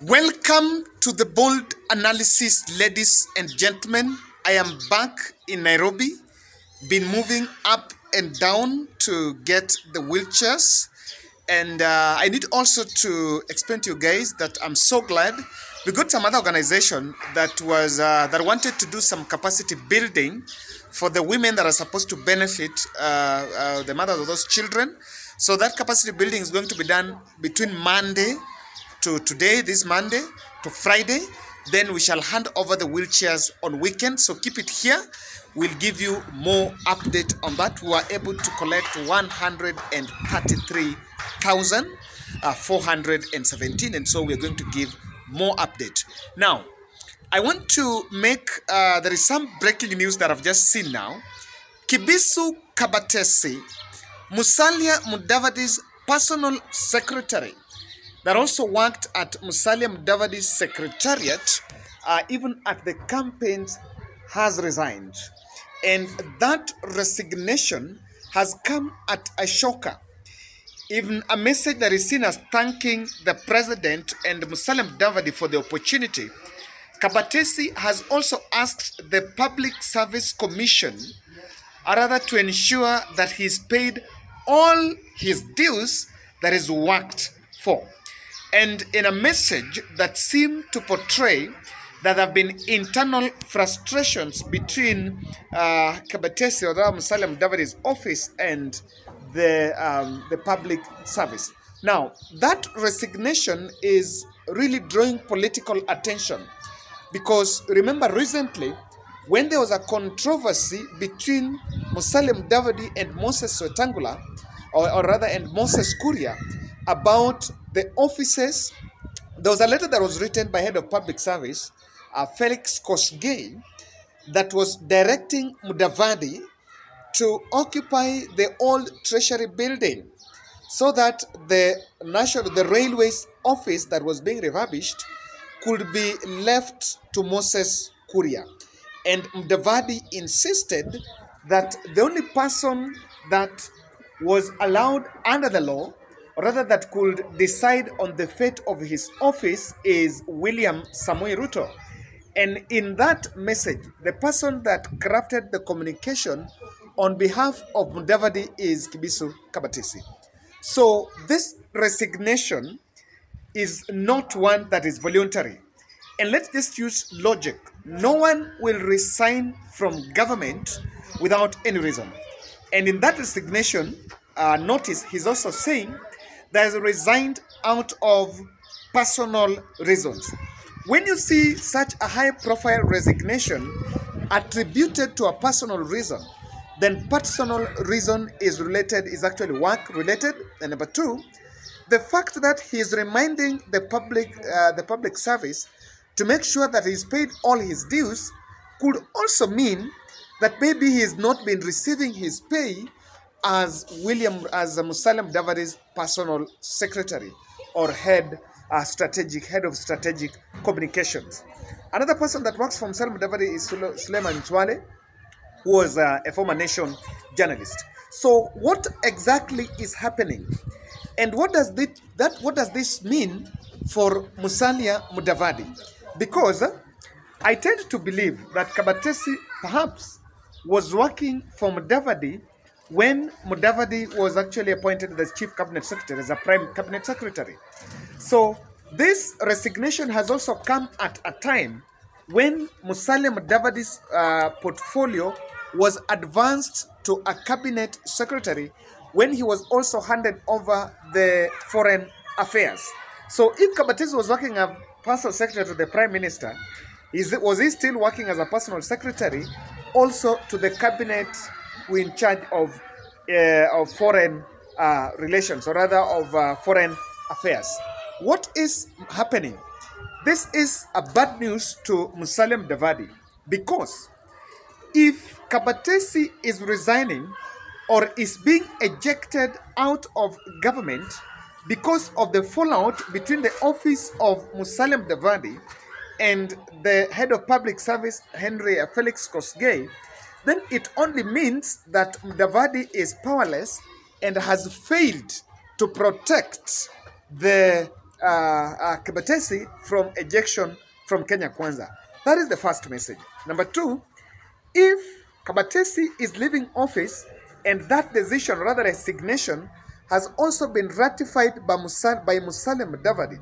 Welcome to the bold analysis, ladies and gentlemen. I am back in Nairobi, been moving up and down to get the wheelchairs. And I need also to explain to you guys that I'm so glad we got some other organization that wanted to do some capacity building for the women that are supposed to benefit the mothers of those children. So that capacity building is going to be done between Monday to today, this Monday to Friday. Then we shall hand over the wheelchairs on weekend. So keep it here. We'll give you more update on that. We were able to collect 133,417, and so we're going to give more update. Now, I want to make, there is some breaking news that I've just seen now. Kibisu Kabatesi, Musalia Mudavadi's personal secretary, that also worked at Musalia Mudavadi's secretariat, even at the campaigns, has resigned. And that resignation has come at a shocker. Even a message that is seen as thanking the president and Musalia Mudavadi for the opportunity. Kabatesi has also asked the Public Service Commission, rather, to ensure that he's paid all his dues that he's worked for. And in a message that seemed to portray that there have been internal frustrations between Kabatesi or Musalia Mudavadi's office and the public service. Now, that resignation is really drawing political attention because remember recently when there was a controversy between Musalia Mudavadi and Moses Wetangula, or rather and Moses Kuria, about the offices. There was a letter that was written by Head of Public Service, Felix Kosgei, that was directing Mudavadi to occupy the old Treasury building so that the Railways office that was being refurbished could be left to Moses Kuria. And Mudavadi insisted that the only person that was allowed under the law, or rather that could decide on the fate of his office, is William Samoei Ruto. And in that message, the person that crafted the communication on behalf of Mudavadi is Kibisu Kabatesi. So this resignation is not one that is voluntary. And let's just use logic. No one will resign from government without any reason. And in that resignation, notice he's also saying that he resigned out of personal reasons. When you see such a high-profile resignation attributed to a personal reason, then personal reason is actually work-related. And number two, the fact that he is reminding the public service to make sure that he's paid all his dues could also mean that maybe he has not been receiving his pay as Musalia Mudavadi's personal secretary or head of strategic communications. Another person that works for Musalia Mudavadi is Suleiman Chwale, who was a former Nation journalist. So what exactly is happening? And what does this mean for Musalia Mudavadi? Because I tend to believe that Kabatesi perhaps was working for Mudavadi when Mudavadi was actually appointed as Chief Cabinet Secretary, as a Prime Cabinet Secretary. So this resignation has also come at a time when Musalia Mudavadi's portfolio was advanced to a Cabinet Secretary when he was also handed over the foreign affairs. So if Kabatesi was working as personal secretary to the Prime Minister, was he still working as a personal secretary also to the cabinet who in charge of foreign relations, or rather of foreign affairs? What is happening? This is a bad news to Musalia Mudavadi, because if Kabatesi is resigning or is being ejected out of government because of the fallout between the office of Musalia Mudavadi and the head of public service, Felix Kosgei, then it only means that Mudavadi is powerless and has failed to protect the Kibatesi from ejection from Kenya Kwanza. That is the first message. Number two, if Kibatesi is leaving office and that decision, rather resignation, has also been ratified by Musalia Mudavadi,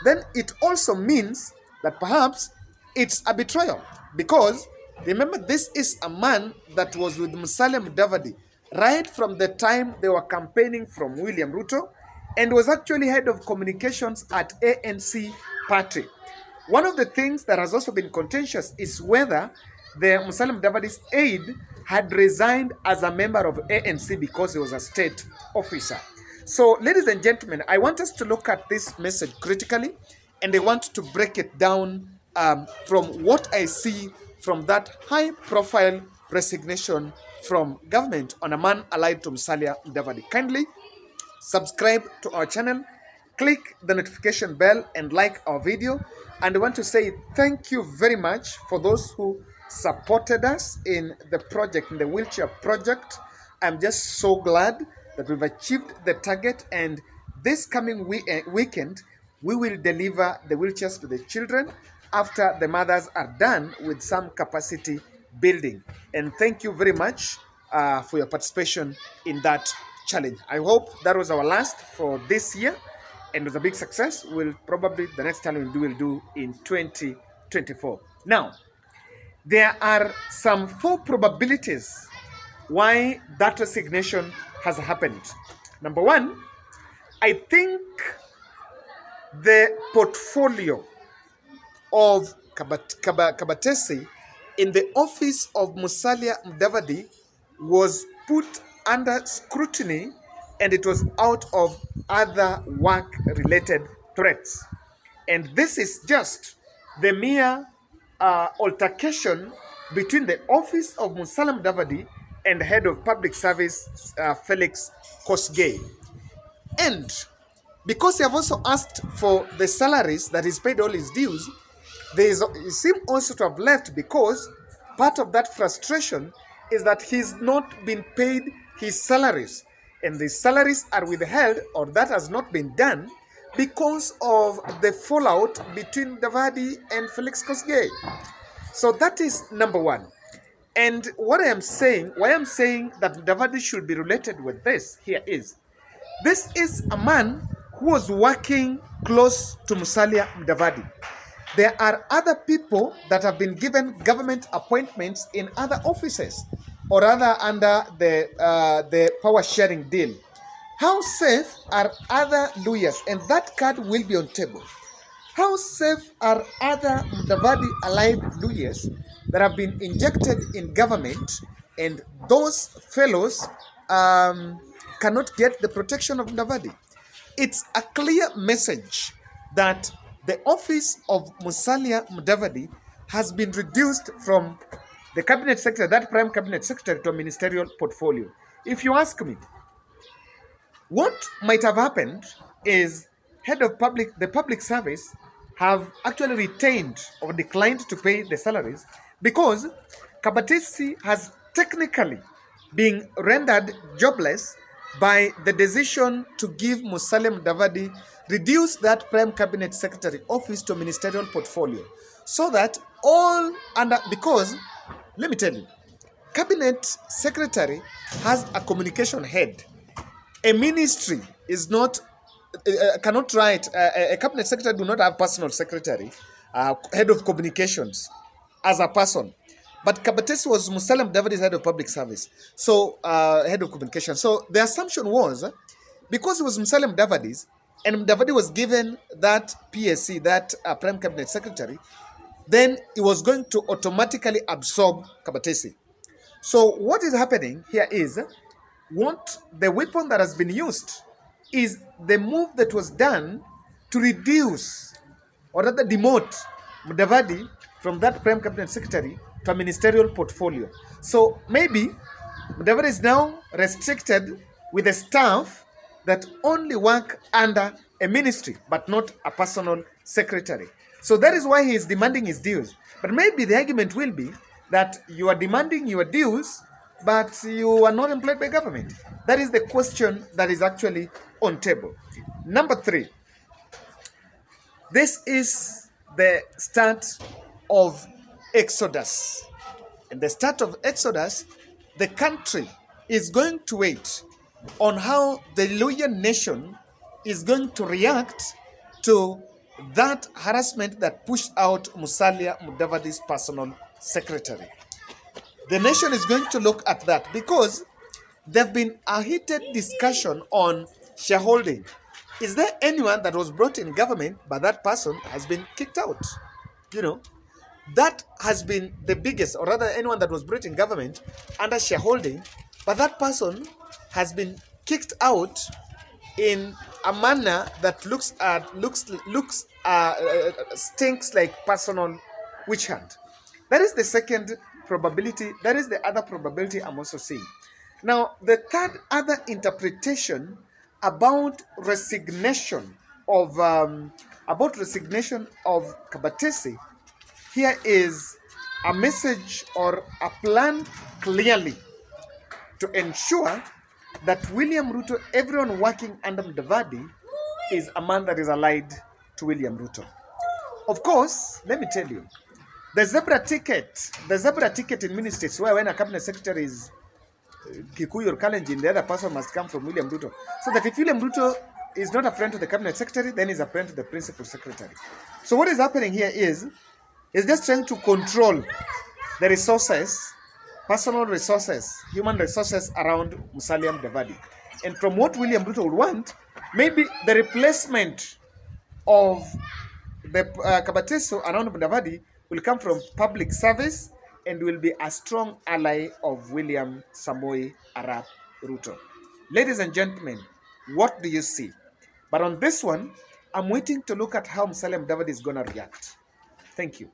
then it also means that perhaps it's a betrayal. Because remember, this is a man that was with Musalia Mudavadi right from the time they were campaigning from William Ruto, and was actually head of communications at ANC party. One of the things that has also been contentious is whether the Musalia Mudavadi's aide had resigned as a member of ANC because he was a state officer. So, ladies and gentlemen, I want us to look at this message critically, and I want to break it down from what I see from that high-profile resignation from government on a man allied to Musalia Mudavadi. Kindly subscribe to our channel, click the notification bell, and like our video. And I want to say thank you very much for those who supported us in the project, in the wheelchair project. I'm just so glad that we've achieved the target, and this coming weekend, we will deliver the wheelchairs to the children after the mothers are done with some capacity building. And thank you very much for your participation in that challenge. I hope that was our last for this year, and it was a big success. We'll probably, the next challenge we'll do in 2024. Now, there are some 4 probabilities why that resignation has happened. Number 1, I think the portfolio of Kibatesi in the office of Musalia Mudavadi was put under scrutiny, and it was out of other work-related threats. And this is just the mere altercation between the office of Musalia Mudavadi and the head of public service, Felix Kosgei. And because they have also asked for the salaries that he's paid all his dues, he seems also to have left because part of that frustration is that he's not been paid his salaries. And the salaries are withheld, or that has not been done, because of the fallout between Mudavadi and Felix Kosgei. So that is number 1. And what I am saying, why I'm saying that Mudavadi should be related with this here is, this is a man who was working close to Musalia Mudavadi. There are other people that have been given government appointments in other offices, or rather under the power sharing deal. How safe are other lawyers? And that card will be on table. How safe are other Mudavadi allied lawyers that have been injected in government, and those fellows cannot get the protection of Mudavadi? It's a clear message that the office of Musalia Mudavadi has been reduced from the cabinet secretary, that prime cabinet secretary, to a ministerial portfolio. If you ask me, what might have happened is the public service have actually retained or declined to pay the salaries because Kibatesi has technically been rendered jobless by the decision to give Musalia Mudavadi, reduce that prime cabinet secretary office to a ministerial portfolio, so that all under, because let me tell you, cabinet secretary has a communication head. A ministry is not cannot write, a cabinet secretary do not have personal secretary, head of communications as a person. But Kibatesi was Musalia Mudavadi's head of public service, so head of communication. So the assumption was, because it was Musalia Mudavadi's, and Mudavadi was given that PSC, that prime cabinet secretary, then he was going to automatically absorb Kibatesi. So what is happening here is, what the weapon that has been used is the move that was done to reduce, or rather demote, Mudavadi from that prime cabinet secretary to a ministerial portfolio. So maybe Mudavadi is now restricted with a staff that only work under a ministry, but not a personal secretary. So that is why he is demanding his dues. But maybe the argument will be that you are demanding your dues, but you are not employed by government. That is the question that is actually on table. Number 3, This is the start of Exodus. In the start of Exodus, the country is going to wait on how the Luhya nation is going to react to that harassment that pushed out Musalia Mudavadi's personal secretary. The nation is going to look at that because there have been a heated discussion on shareholding. Is there anyone that was brought in government but that person has been kicked out? You know, that has been the biggest, or rather anyone that was brought in government under shareholding, but that person has been kicked out in a manner that stinks like personal witch hunt. That is the second probability. That is the other probability I'm also seeing. Now, the third other interpretation about resignation of Kabatesi here is a message or a plan clearly to ensure that William Ruto, everyone working under Mudavadi, is a man that is allied to William Ruto. Of course, let me tell you, the zebra ticket in many states where when a cabinet secretary is Kikuyu or Kalenjin, the other person must come from William Ruto. So that if William Ruto is not a friend to the cabinet secretary, then he's a friend to the principal secretary. So what is happening here is just trying to control the resources, personal resources, human resources around Musalia Mudavadi. And from what William Ruto would want, maybe the replacement of the Kabateso around Mudavadi will come from public service and will be a strong ally of William Samoei Arap Ruto. Ladies and gentlemen, what do you see? But on this one, I'm waiting to look at how Musalia Mudavadi is going to react. Thank you.